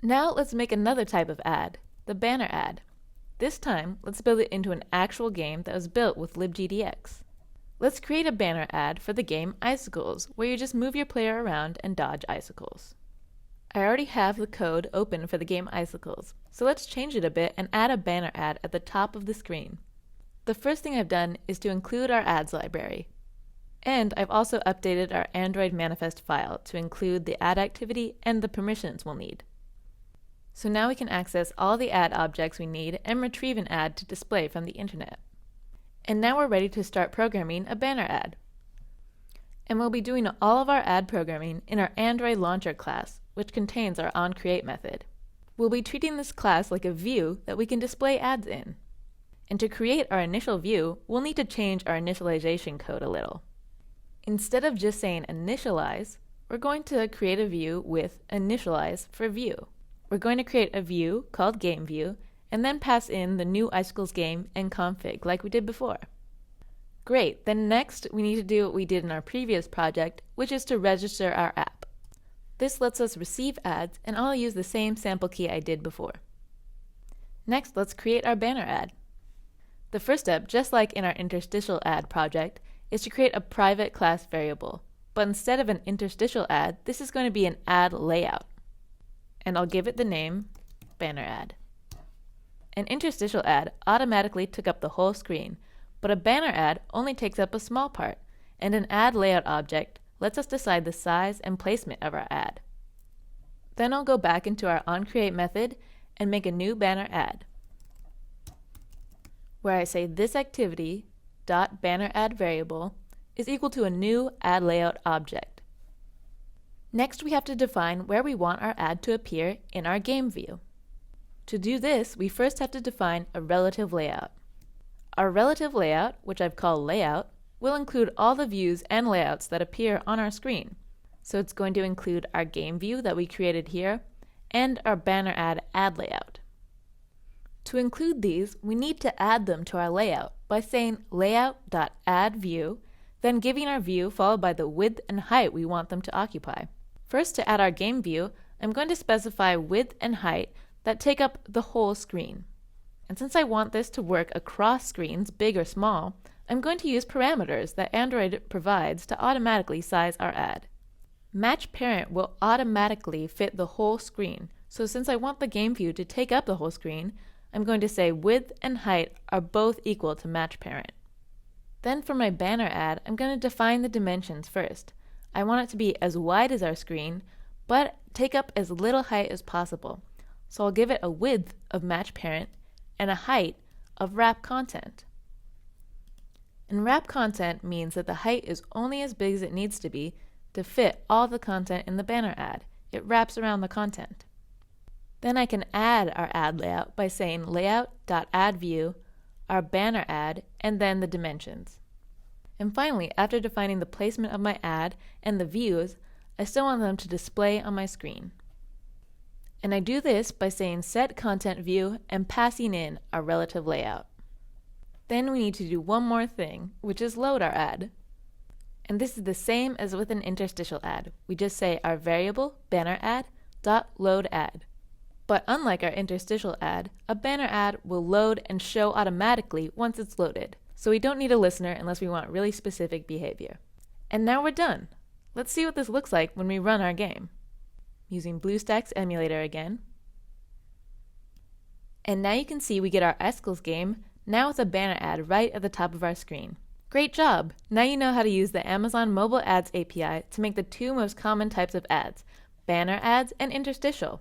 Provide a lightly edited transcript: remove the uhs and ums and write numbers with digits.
Now let's make another type of ad, the banner ad. This time, let's build it into an actual game that was built with libgdx. Let's create a banner ad for the game Icicles, where you just move your player around and dodge icicles. I already have the code open for the game Icicles, so let's change it a bit and add a banner ad at the top of the screen. The first thing I've done is to include our ads library. And I've also updated our Android manifest file to include the ad activity and the permissions we'll need. So now we can access all the ad objects we need and retrieve an ad to display from the internet. And now we're ready to start programming a banner ad. And we'll be doing all of our ad programming in our Android Launcher class, which contains our onCreate method. We'll be treating this class like a view that we can display ads in. And to create our initial view, we'll need to change our initialization code a little. Instead of just saying initialize, we're going to create a view with initialize for view. We're going to create a view called GameView and then pass in the new Icicles game and config like we did before. Great, then next we need to do what we did in our previous project, which is to register our app. This lets us receive ads, and I'll use the same sample key I did before. Next, let's create our banner ad. The first step, just like in our interstitial ad project, is to create a private class variable, but instead of an interstitial ad, this is going to be an ad layout. And I'll give it the name banner ad. An interstitial ad automatically took up the whole screen, but a banner ad only takes up a small part, and an ad layout object lets us decide the size and placement of our ad. Then I'll go back into our onCreate method and make a new banner ad, where I say this activity dot banner ad variable is equal to a new ad layout object. Next, we have to define where we want our ad to appear in our game view. To do this, we first have to define a relative layout. Our relative layout, which I've called layout, will include all the views and layouts that appear on our screen. So it's going to include our game view that we created here and our banner ad layout. To include these, we need to add them to our layout by saying layout.addView, then giving our view followed by the width and height we want them to occupy. First, to add our game view, I'm going to specify width and height that take up the whole screen. And since I want this to work across screens, big or small, I'm going to use parameters that Android provides to automatically size our ad. Match parent will automatically fit the whole screen, so since I want the game view to take up the whole screen, I'm going to say width and height are both equal to match parent. Then for my banner ad, I'm going to define the dimensions first. I want it to be as wide as our screen, but take up as little height as possible. So I'll give it a width of match parent and a height of wrap content. And wrap content means that the height is only as big as it needs to be to fit all the content in the banner ad. It wraps around the content. Then I can add our ad layout by saying layout.addView, our banner ad, and then the dimensions. And finally, after defining the placement of my ad and the views, I still want them to display on my screen. And I do this by saying set content view and passing in our relative layout. Then we need to do one more thing, which is load our ad. And this is the same as with an interstitial ad. We just say our variable banner ad dot load ad. But unlike our interstitial ad, a banner ad will load and show automatically once it's loaded. So we don't need a listener unless we want really specific behavior. And now we're done. Let's see what this looks like when we run our game. Using BlueStacks emulator again. And now you can see we get our Icicles game now with a banner ad right at the top of our screen. Great job! Now you know how to use the Amazon Mobile Ads API to make the two most common types of ads, banner ads and interstitial.